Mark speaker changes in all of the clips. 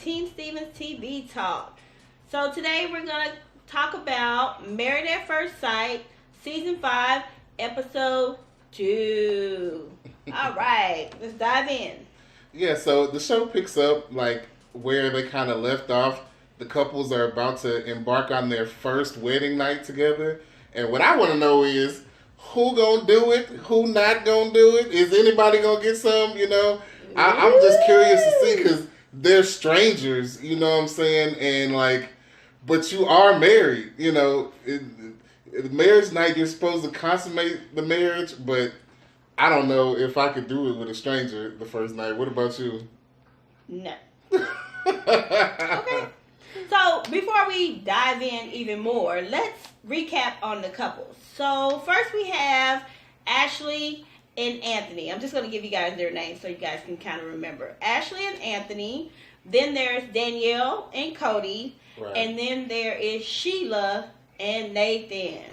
Speaker 1: Team Stevens TV Talk. So today we're going to talk about Married at First Sight, Season 5, Episode 2. All right, let's dive in.
Speaker 2: Yeah, so the show picks up like where they kind of left off. The couples are about to embark on their first wedding night together. And what I want to know is, who gonna do it? Who not gonna do it? Is anybody gonna get some, I'm just curious to see, because they're strangers, you know what I'm saying? And like, but you are married, marriage night, you're supposed to consummate the marriage, but I don't know if I could do it with a stranger the first night. What about you?
Speaker 1: No. Okay. So before we dive in even more, let's recap on the couples. So first we have Ashley and Anthony. I'm just going to give you guys their names so you guys can kind of remember. Ashley and Anthony. Then there's Danielle and Cody.
Speaker 2: Right.
Speaker 1: And then there is Sheila and Nathan.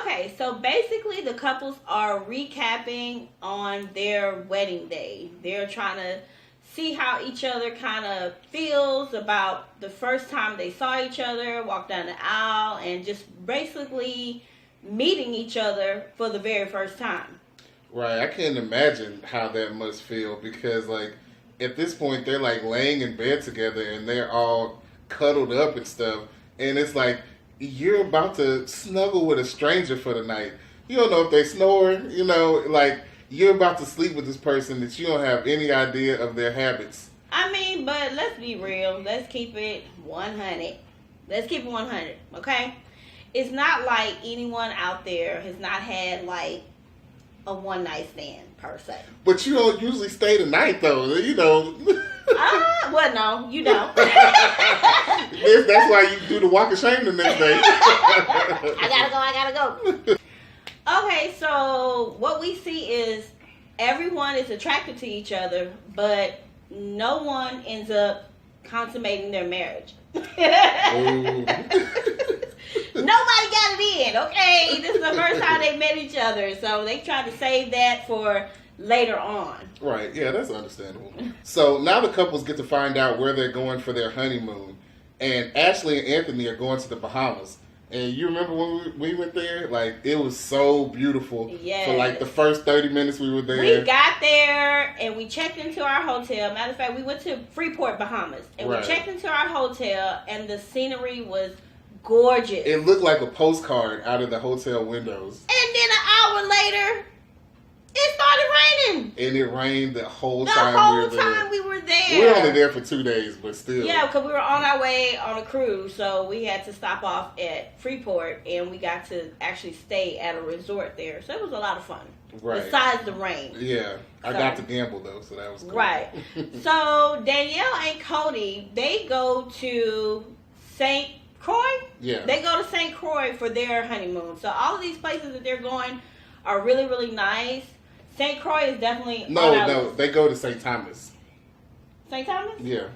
Speaker 1: Okay, so basically the couples are recapping on their wedding day. They're trying to see how each other kind of feels about the first time they saw each other, walk down the aisle, and just basically meeting each other for the very first time.
Speaker 2: Right, I can't imagine how that must feel, because like at this point they're like laying in bed together and they're all cuddled up and stuff, and it's like you're about to snuggle with a stranger for the night. You don't know if they snore, like you're about to sleep with this person that you don't have any idea of their habits.
Speaker 1: I mean, but let's be real. Let's keep it 100. Let's keep it 100, okay? It's not like anyone out there has not had like a one night stand per se.
Speaker 2: But you don't usually stay the night though,
Speaker 1: Well, no, you don't.
Speaker 2: That's why you do the walk of shame the next day.
Speaker 1: I gotta go. Okay, so what we see is everyone is attracted to each other, but no one ends up consummating their marriage. Nobody got it in, okay? This is the first time they met each other, so they tried to save that for later on.
Speaker 2: Right, yeah, that's understandable. So now the couples get to find out where they're going for their honeymoon, and Ashley and Anthony are going to the Bahamas. And you remember when we went there? Like, it was so beautiful.
Speaker 1: Yes.
Speaker 2: For like the first 30 minutes we were there.
Speaker 1: We got there and we checked into our hotel. Matter of fact, we went to Freeport, Bahamas. And
Speaker 2: right.
Speaker 1: We checked into our hotel and the scenery was gorgeous.
Speaker 2: It looked like a postcard out of the hotel windows.
Speaker 1: And then an hour later, it started raining.
Speaker 2: And it rained the whole
Speaker 1: the
Speaker 2: time
Speaker 1: whole time we were there.
Speaker 2: We were only there for 2 days, but still.
Speaker 1: Yeah, because we were on our way on a cruise, so we had to stop off at Freeport, and we got to actually stay at a resort there. So it was a lot of fun.
Speaker 2: Right.
Speaker 1: Besides the rain.
Speaker 2: Yeah. I got to gamble, though, so that was cool.
Speaker 1: Right. So Danielle and Cody, they go to St. Croix?
Speaker 2: Yeah.
Speaker 1: They go to St. Croix for their honeymoon. So all of these places that they're going are really, really nice. St. Croix is definitely
Speaker 2: No, they go to St. Thomas.
Speaker 1: St. Thomas?
Speaker 2: Yeah.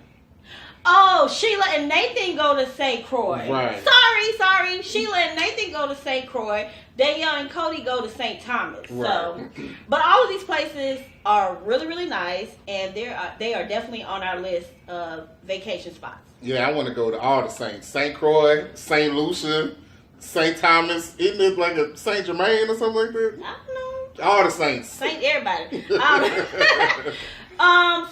Speaker 1: Oh, Sheila and Nathan go to St. Croix.
Speaker 2: Right.
Speaker 1: Sorry. Sheila and Nathan go to St. Croix. Danielle and Cody go to St. Thomas.
Speaker 2: Right.
Speaker 1: So, but all of these places are really, really nice, and they are definitely on our list of vacation spots.
Speaker 2: Yeah, I want to go to all the saints. St. Croix, St. Lucia, St. Thomas. Isn't it like a St. Germain or something like that?
Speaker 1: I don't know.
Speaker 2: All the saints.
Speaker 1: Saint everybody.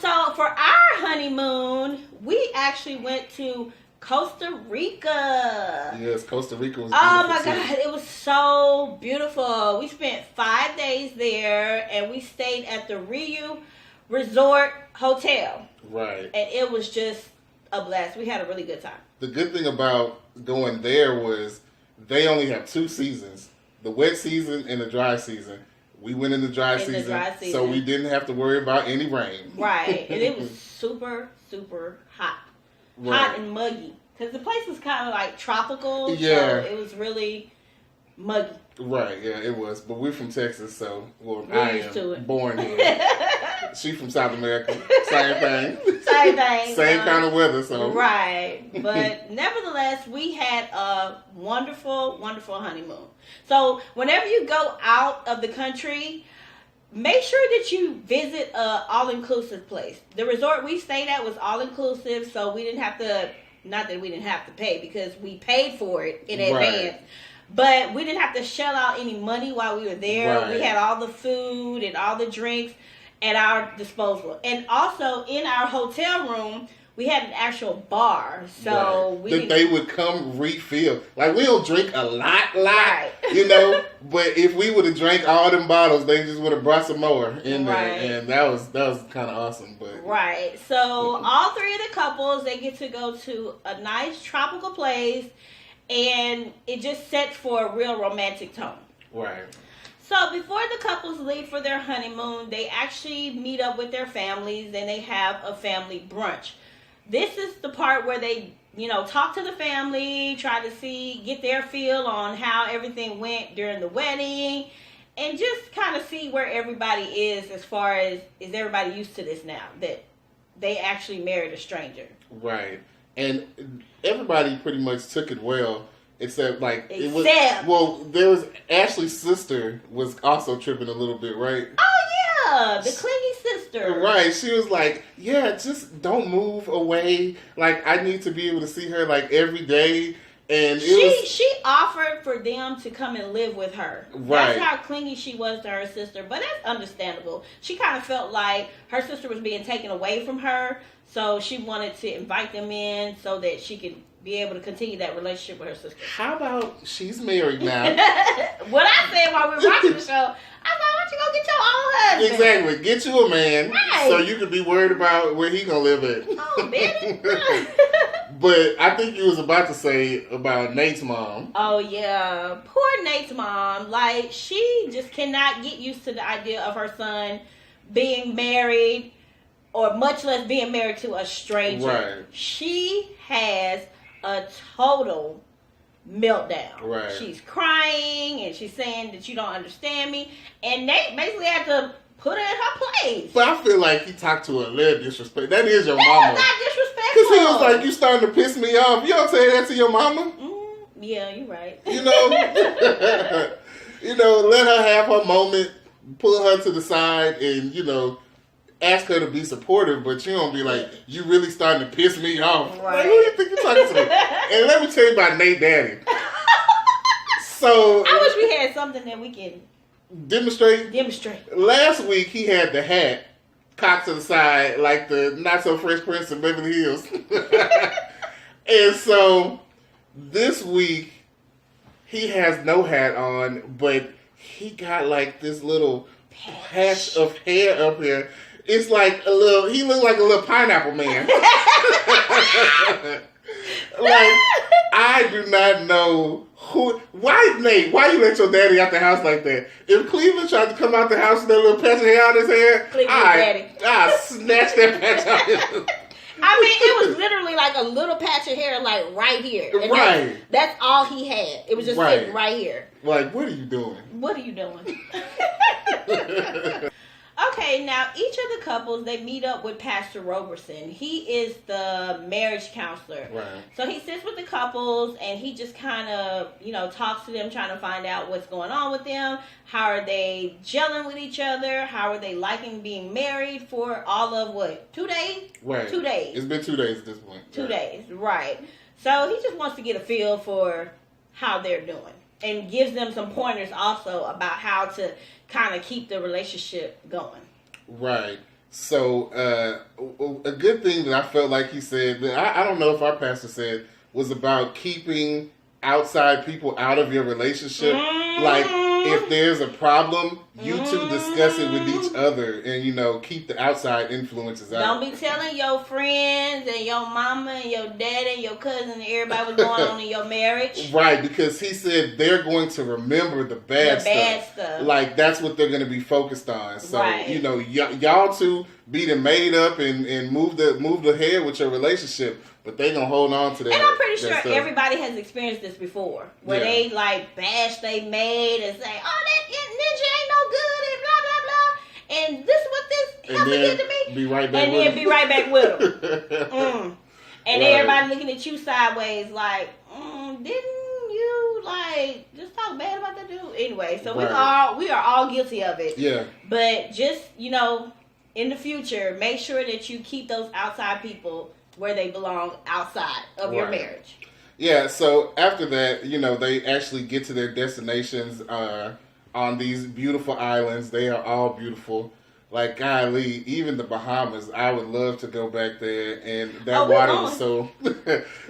Speaker 1: So for our honeymoon, we actually went to Costa Rica.
Speaker 2: Yes, Costa Rica was
Speaker 1: beautiful. Oh my
Speaker 2: too.
Speaker 1: God, it was so beautiful. We spent 5 days there, and we stayed at the Rio Resort Hotel.
Speaker 2: Right.
Speaker 1: And it was just a blast. We had a really good time.
Speaker 2: The good thing about going there was they only have 2 seasons, the wet season and the dry season. We went in the dry season, so we didn't have to worry about any rain.
Speaker 1: Right, and it was super, super hot. Right. Hot and muggy. Because the place was kind of like tropical,
Speaker 2: yeah.
Speaker 1: So it was really muggy.
Speaker 2: Right, yeah, it was. But we're from Texas, so
Speaker 1: I am
Speaker 2: born here. She from South America. Same thing.
Speaker 1: Same thing.
Speaker 2: Same kind of weather, so.
Speaker 1: Right. But nevertheless, we had a wonderful, wonderful honeymoon. So whenever you go out of the country, make sure that you visit a all-inclusive place. The resort we stayed at was all-inclusive, so we didn't have to, not that we didn't have to pay, because we paid for it in advance. But we didn't have to shell out any money while we were there. We had all the food and all the drinks at our disposal. And also, in our hotel room, we had an actual bar, so
Speaker 2: they would come refill. Like, we don't drink a lot, you know. But if we would have drank all them bottles, they just would have brought some more in there, and that was kind of awesome. But
Speaker 1: so all three of the couples, they get to go to a nice tropical place, and it just sets for a real romantic tone.
Speaker 2: Right.
Speaker 1: So before the couples leave for their honeymoon, they actually meet up with their families, and they have a family brunch. This is the part where they, talk to the family, try to get their feel on how everything went during the wedding, and just kind of see where everybody is as far as, is everybody used to this now, that they actually married a stranger.
Speaker 2: Right. And everybody pretty much took it well, except there was Ashley's sister was also tripping a little bit, right?
Speaker 1: Oh yeah, the clingy sister.
Speaker 2: Right. She was like, yeah, just don't move away. Like, I need to be able to see her like every day. And
Speaker 1: she offered for them to come and live with her.
Speaker 2: Right.
Speaker 1: That's how clingy she was to her sister. But that's understandable. She kind of felt like her sister was being taken away from her. So she wanted to invite them in so that she could be able to continue that relationship with her sister.
Speaker 2: How about she's married now?
Speaker 1: What I said while we were watching the show, I thought, why don't you go get your own husband?
Speaker 2: Exactly. Get you a man so you could be worried about where he gonna live at.
Speaker 1: Oh, Betty.
Speaker 2: But I think you was about to say about Nate's mom.
Speaker 1: Oh, yeah. Poor Nate's mom. Like, she just cannot get used to the idea of her son being married, or much less being married to a stranger.
Speaker 2: Right.
Speaker 1: She has a total meltdown.
Speaker 2: Right.
Speaker 1: She's crying, and she's saying that you don't understand me. And Nate basically had to put her in her place.
Speaker 2: But I feel like he talked to her a little disrespect. That is your
Speaker 1: mama.
Speaker 2: That's
Speaker 1: not disrespectful.
Speaker 2: Because he was like, you starting to piss me off. You don't say that to your mama?
Speaker 1: Yeah, you're right.
Speaker 2: Let her have her moment, pull her to the side, and, ask her to be supportive, but you don't be like, you really starting to piss me off.
Speaker 1: Right.
Speaker 2: Like, who do you think you're talking to? And let me tell you about Nate Daddy. So
Speaker 1: I wish we had something that we can
Speaker 2: demonstrate. Last week he had the hat cocked to the side like the Not So Fresh Prince of Beverly Hills. And so this week he has no hat on, but he got like this little patch of hair up here. It's like he looked like a little pineapple man. Like, I do not know Nate, why you let your daddy out the house like that? If Cleveland tried to come out the house with that little patch of hair on his hair, I snatch that patch out his
Speaker 1: I mean, it was literally like a little patch of hair, like right here. And that's all he had. It was just sitting right here.
Speaker 2: Like, what are you doing?
Speaker 1: What are you doing? Okay, now each of the couples, they meet up with Pastor Roberson. He is the marriage counselor.
Speaker 2: Right.
Speaker 1: So he sits with the couples and he just kind of, talks to them, trying to find out what's going on with them. How are they gelling with each other? How are they liking being married for all of what? 2 days?
Speaker 2: Right.
Speaker 1: 2 days.
Speaker 2: It's been 2 days at this point.
Speaker 1: 2 days, right. So he just wants to get a feel for how they're doing. And gives them some pointers also about how to kind of keep the relationship going.
Speaker 2: Right. So, a good thing that I felt like he said, that I don't know if our pastor said, was about keeping outside people out of your relationship. Like, if there's a problem, you two discuss it with each other and, keep the outside influences out.
Speaker 1: Don't be telling your friends and your mama and your daddy and your cousin and everybody what's going on in your marriage.
Speaker 2: Right, because he said they're going to remember the bad stuff. Like, that's what they're going to be focused on. So, y'all two be the made up and move the head with your relationship. But they gonna hold on to that.
Speaker 1: And I'm pretty sure everybody has experienced this before. Where they like bash they maid and say, oh, that ninja ain't no good and blah, blah, blah. And this is what this husband did to me.
Speaker 2: Be right back
Speaker 1: and
Speaker 2: with
Speaker 1: then
Speaker 2: him.
Speaker 1: Be right back with them. And everybody looking at you sideways like, didn't you dude, like, just talk bad about that dude. Anyway, so
Speaker 2: Right.
Speaker 1: we are all guilty of it.
Speaker 2: Yeah.
Speaker 1: But just, you know, in the future, make sure that you keep those outside people where they belong outside of your
Speaker 2: Right.
Speaker 1: marriage.
Speaker 2: Yeah, so after that, you know, they actually get to their destinations on these beautiful islands. They are all beautiful. Like, golly, even the Bahamas, I would love to go back there. And that
Speaker 1: we're
Speaker 2: water
Speaker 1: going.
Speaker 2: was so,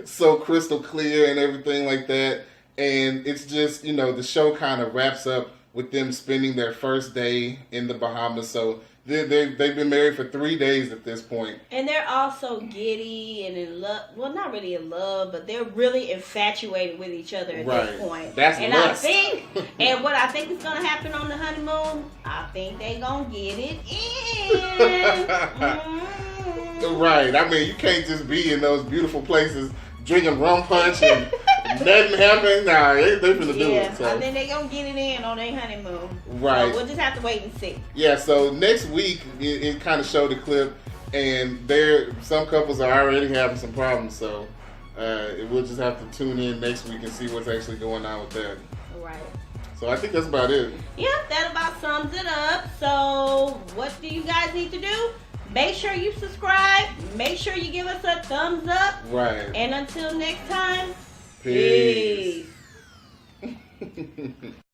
Speaker 2: so crystal clear and everything like that. And it's just, you know, the show kind of wraps up with them spending their first day in the Bahamas. So they've been married for 3 days at this point.
Speaker 1: And they're also giddy and in love. Well, not really in love, but they're really infatuated with each other at this point.
Speaker 2: That's
Speaker 1: and
Speaker 2: lust.
Speaker 1: I think, and what I think is going to happen on the honeymoon, I think they going to get it in.
Speaker 2: Right. I mean, you can't just be in those beautiful places drinking rum punch and nothing happens. Nah, they finna do it. So.
Speaker 1: I think they gonna get it in on their honeymoon.
Speaker 2: Right.
Speaker 1: So we'll just have to wait and see.
Speaker 2: Yeah. So next week it kind of showed a clip, and some couples are already having some problems. So we'll just have to tune in next week and see what's actually going on with that.
Speaker 1: Right.
Speaker 2: So I think that's about it.
Speaker 1: Yeah, that about sums it up. So what do you guys need to do? Make sure you subscribe. Make sure you give us a thumbs up.
Speaker 2: Right.
Speaker 1: And until next time,
Speaker 2: Peace.
Speaker 1: peace.